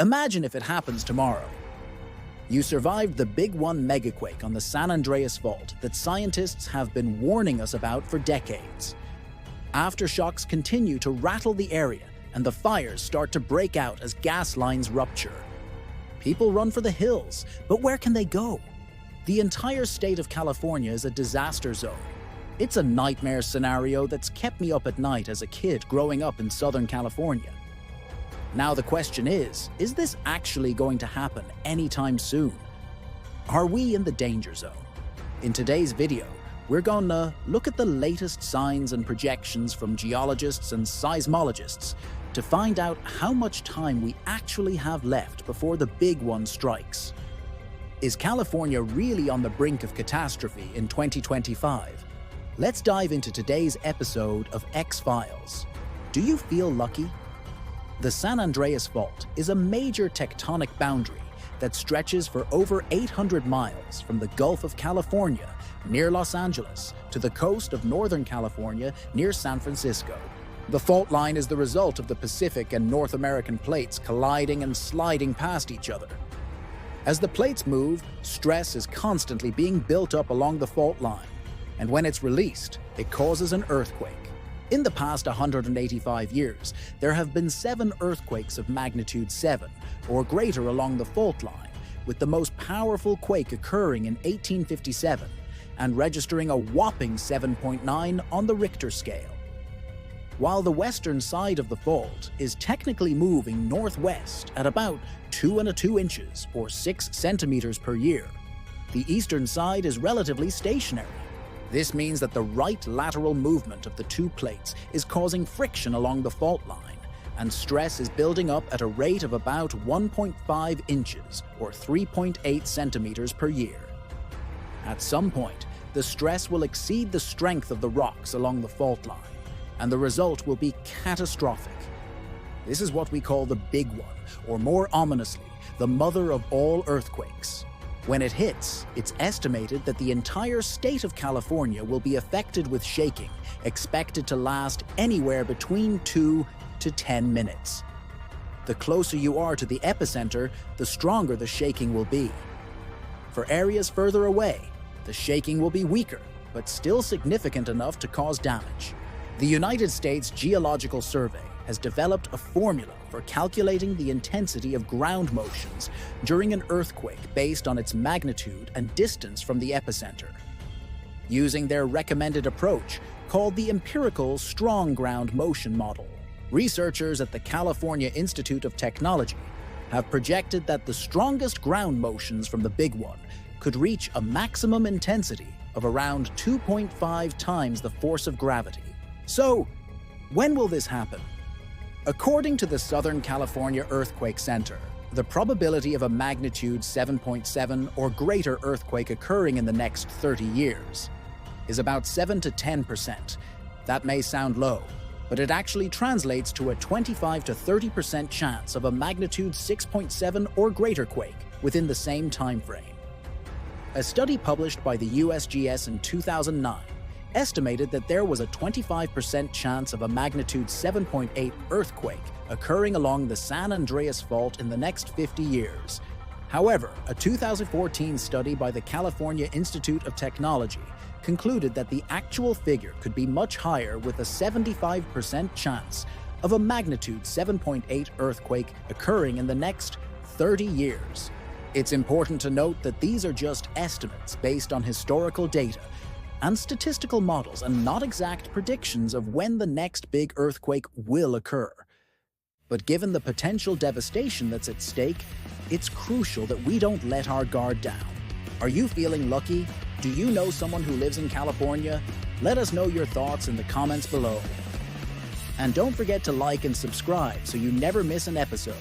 Imagine if it happens tomorrow. You survived the Big One megaquake on the San Andreas Fault that scientists have been warning us about for decades. Aftershocks continue to rattle the area, and the fires start to break out as gas lines rupture. People run for the hills, but where can they go? The entire state of California is a disaster zone. It's a nightmare scenario that's kept me up at night as a kid growing up in Southern California. Now the question is this actually going to happen anytime soon? Are we in the danger zone? In today's video, we're gonna look at the latest signs and projections from geologists and seismologists to find out how much time we actually have left before the big one strikes. Is California really on the brink of catastrophe in 2025? Let's dive into today's episode of X-Files. Do you feel lucky? The San Andreas Fault is a major tectonic boundary that stretches for over 800 miles from the Gulf of California near Los Angeles to the coast of Northern California near San Francisco. The fault line is the result of the Pacific and North American plates colliding and sliding past each other. As the plates move, stress is constantly being built up along the fault line, and when it's released, it causes an earthquake. In the past 185 years, there have been 7 earthquakes of magnitude 7 or greater along the fault line, with the most powerful quake occurring in 1857 and registering a whopping 7.9 on the Richter scale. While the western side of the fault is technically moving northwest at about 2 inches or 6 centimeters per year, the eastern side is relatively stationary. This means that the right lateral movement of the two plates is causing friction along the fault line, and stress is building up at a rate of about 1.5 inches or 3.8 centimeters per year. At some point, the stress will exceed the strength of the rocks along the fault line, and the result will be catastrophic. This is what we call the Big One, or more ominously, the mother of all earthquakes. When it hits, it's estimated that the entire state of California will be affected with shaking, expected to last anywhere between 2 to 10 minutes. The closer you are to the epicenter, the stronger the shaking will be. For areas further away, the shaking will be weaker, but still significant enough to cause damage. The United States Geological Survey has developed a formula for calculating the intensity of ground motions during an earthquake based on its magnitude and distance from the epicenter. Using their recommended approach, called the empirical strong ground motion model, researchers at the California Institute of Technology have projected that the strongest ground motions from the Big One could reach a maximum intensity of around 2.5 times the force of gravity. So, when will this happen? According to the Southern California Earthquake Center, the probability of a magnitude 7.7 or greater earthquake occurring in the next 30 years is about 7 to 10%. That may sound low, but it actually translates to a 25 to 30% chance of a magnitude 6.7 or greater quake within the same time frame. A study published by the USGS in 2009 estimated that there was a 25% chance of a magnitude 7.8 earthquake occurring along the San Andreas Fault in the next 50 years. However, a 2014 study by the California Institute of Technology concluded that the actual figure could be much higher, with a 75% chance of a magnitude 7.8 earthquake occurring in the next 30 years. It's important to note that these are just estimates based on historical data and statistical models, and not exact predictions of when the next big earthquake will occur. But given the potential devastation that's at stake, it's crucial that we don't let our guard down. Are you feeling lucky? Do you know someone who lives in California? Let us know your thoughts in the comments below. And don't forget to like and subscribe so you never miss an episode.